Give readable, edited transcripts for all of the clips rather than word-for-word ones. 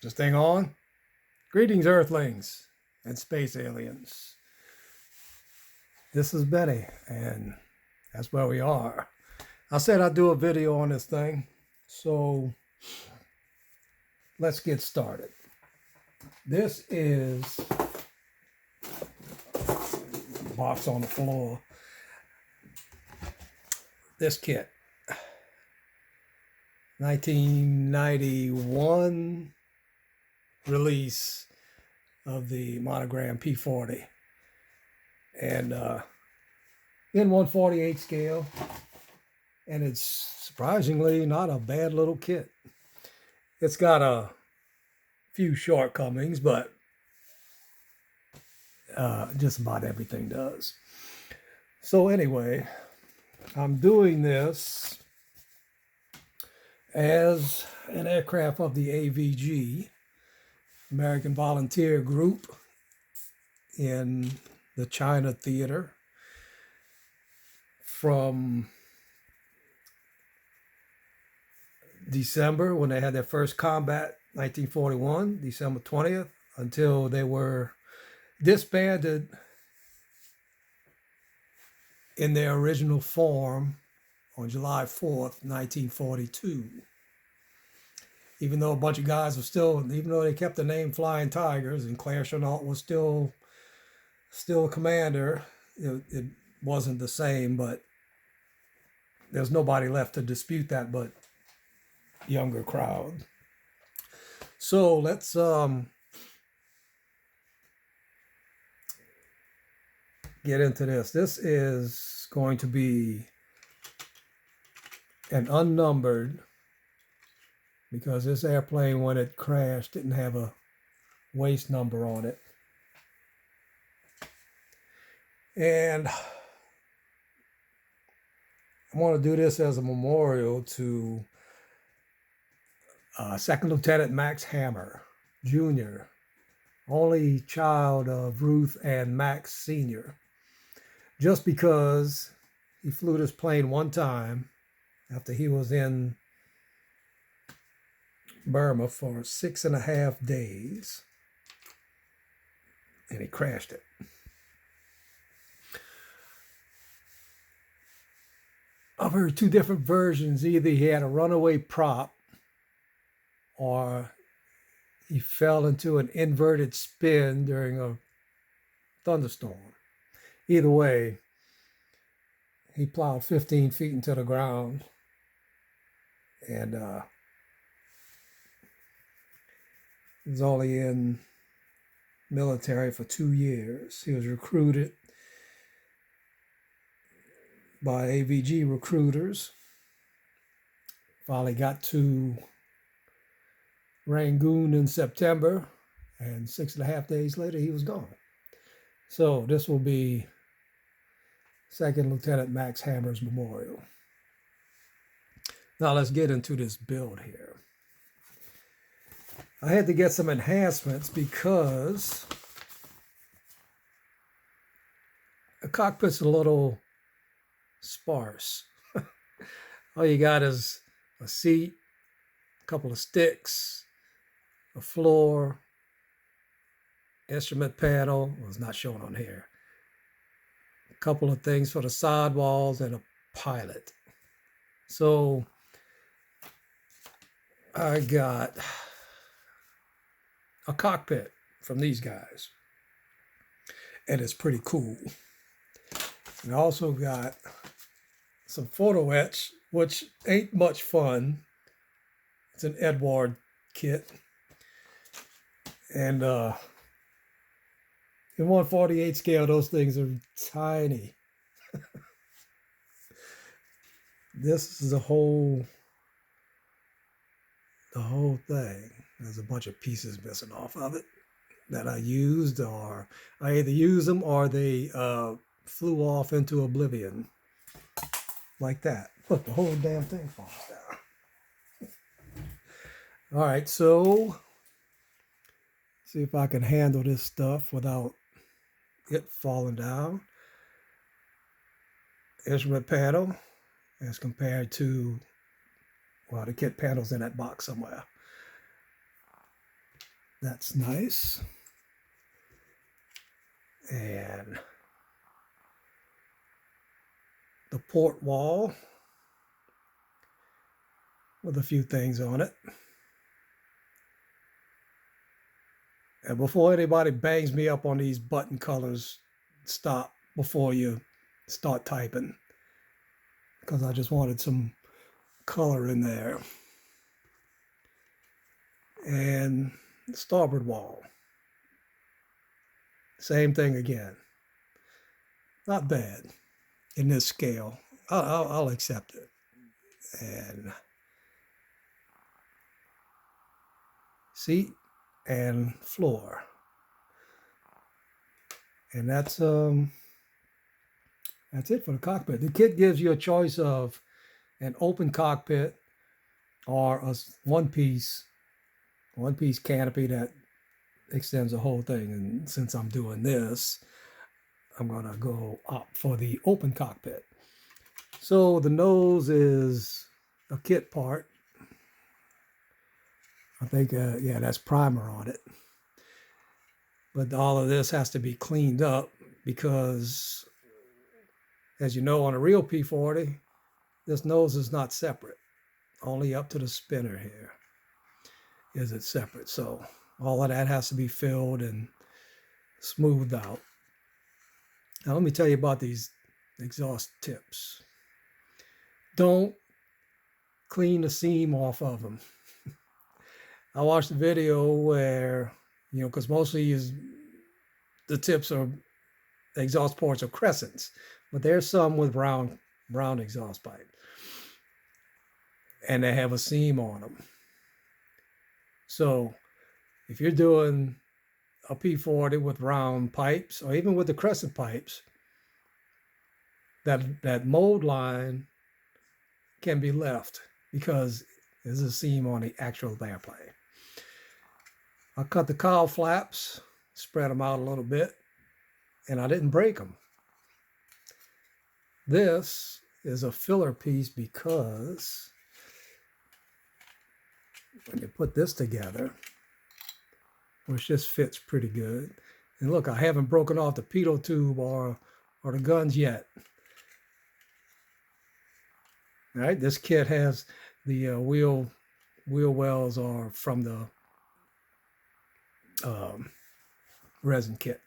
This thing on? Greetings, Earthlings and space aliens. This is Benny, and that's where we are. I said I'd do a video on this thing, so let's get started. This is a box on the floor. This kit, 1991 release of the Monogram P-40, and in 1/48 scale, and it's surprisingly not a bad little kit. It's got a few shortcomings, but just about everything does. So anyway, I'm doing this as an aircraft of the AVG, American Volunteer Group, in the China Theater from December, when they had their first combat, 1941, December 20th, until they were disbanded in their original form on July 4th, 1942. Even though a bunch of guys were still, even though they kept the name Flying Tigers and Claire Chenault was still a commander, it wasn't the same, but there's nobody left to dispute that but younger crowd. So let's get into this. This is going to be an unnumbered, because this airplane, when it crashed, didn't have a waste number on it. And I want to do this as a memorial to Second Lieutenant Max Hammer, Jr., only child of Ruth and Max Sr., just because he flew this plane one time after he was in Burma for 6.5 days, and he crashed it. I've heard two different versions. Either he had a runaway prop, or he fell into an inverted spin during a thunderstorm. Either way, he plowed 15 feet into the ground, and he was only in military for 2 years. He was recruited by AVG recruiters. Finally got to Rangoon in September, and 6.5 days later he was gone. So this will be Second Lieutenant Max Hammer's memorial. Now let's get into this build here. I had to get some enhancements because the cockpit's a little sparse. All you got is a seat, a couple of sticks, a floor, instrument panel, well, it's not shown on here, a couple of things for the sidewalls, and a pilot. So I got a cockpit from these guys, and it's pretty cool. And I also got some photo etch, which ain't much fun. It's an Edward kit, and in 1/48 scale, those things are tiny. This is the whole thing. There's a bunch of pieces missing off of it that I used, or I either used them or they flew off into oblivion, like that. Look, the whole damn thing falls down. All right, so see if I can handle this stuff without it falling down. Instrument panel as compared to, well, the kit panel's in that box somewhere. That's nice. And the port wall with a few things on it. And before anybody bangs me up on these button colors, stop before you start typing, because I just wanted some color in there. And the starboard wall, same thing again. Not bad in this scale. I'll accept it. And seat and floor. And that's it for the cockpit. The kit gives you a choice of an open cockpit or a one-piece canopy that extends the whole thing. And since I'm doing this, I'm gonna go opt for the open cockpit. So the nose is a kit part. I think, yeah, that's primer on it. But all of this has to be cleaned up because, as you know, on a real P-40, this nose is not separate. Only up to the spinner here is it separate. So all of that has to be filled and smoothed out. Now let me tell you about these exhaust tips. Don't clean the seam off of them. I watched a video where, you know, because mostly the tips are, the exhaust ports are crescents, but there's some with round exhaust pipe, and they have a seam on them. So if you're doing a P-40 with round pipes, or even with the crescent pipes, that mold line can be left because there's a seam on the actual airplane. I cut the cowl flaps, spread them out a little bit, and I didn't break them. This is a filler piece because when you put this together, which just fits pretty good. And look, I haven't broken off the pitot tube or the guns yet. All right, this kit has the wheel wells are from the resin kit.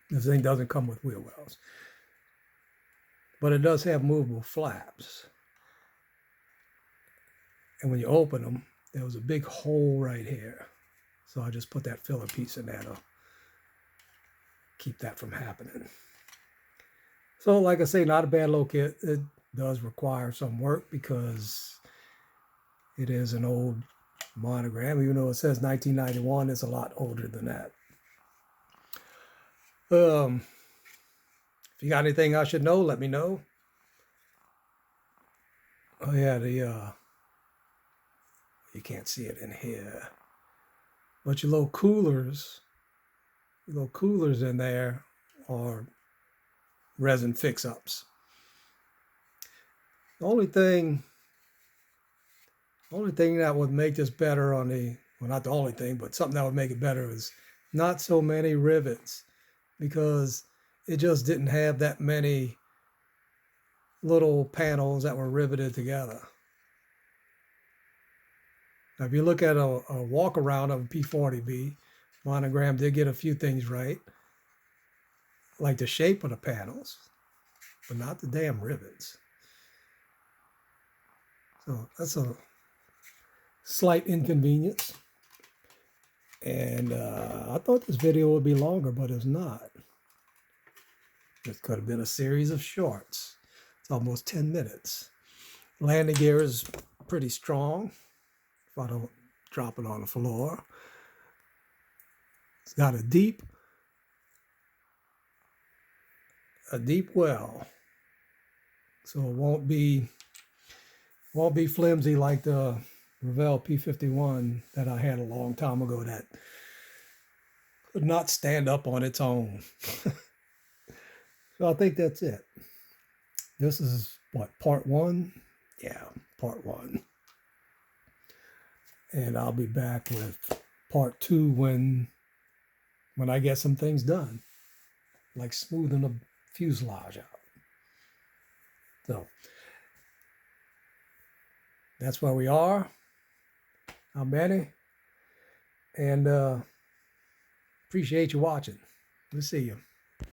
This thing doesn't come with wheel wells, but it does have movable flaps. And when you open them, there was a big hole right here. So I just put that filler piece in there to keep that from happening. So like I say, not a bad little kit. It does require some work because it is an old monogram. Even though it says 1991, it's a lot older than that. If you got anything I should know, let me know. Oh yeah, you can't see it in here, but your little coolers in there are resin fix-ups. The only thing that would make this better on the, well, not the only thing, but something that would make it better is not so many rivets, because it just didn't have that many little panels that were riveted together. Now, if you look at a walk around of a P-40B, Monogram did get a few things right, like the shape of the panels, but not the damn rivets. So that's a slight inconvenience. And I thought this video would be longer, but it's not. This could have been a series of shorts. It's almost 10 minutes. Landing gear is pretty strong if I don't drop it on the floor. It's got a deep well, so it won't be flimsy like the Revell P-51 that I had a long time ago that could not stand up on its own. So I think that's it. This is what, part 1? Yeah, part 1. And I'll be back with part 2 when I get some things done, like smoothing the fuselage out. So that's where we are. I'm Benny, and appreciate you watching. We'll see you.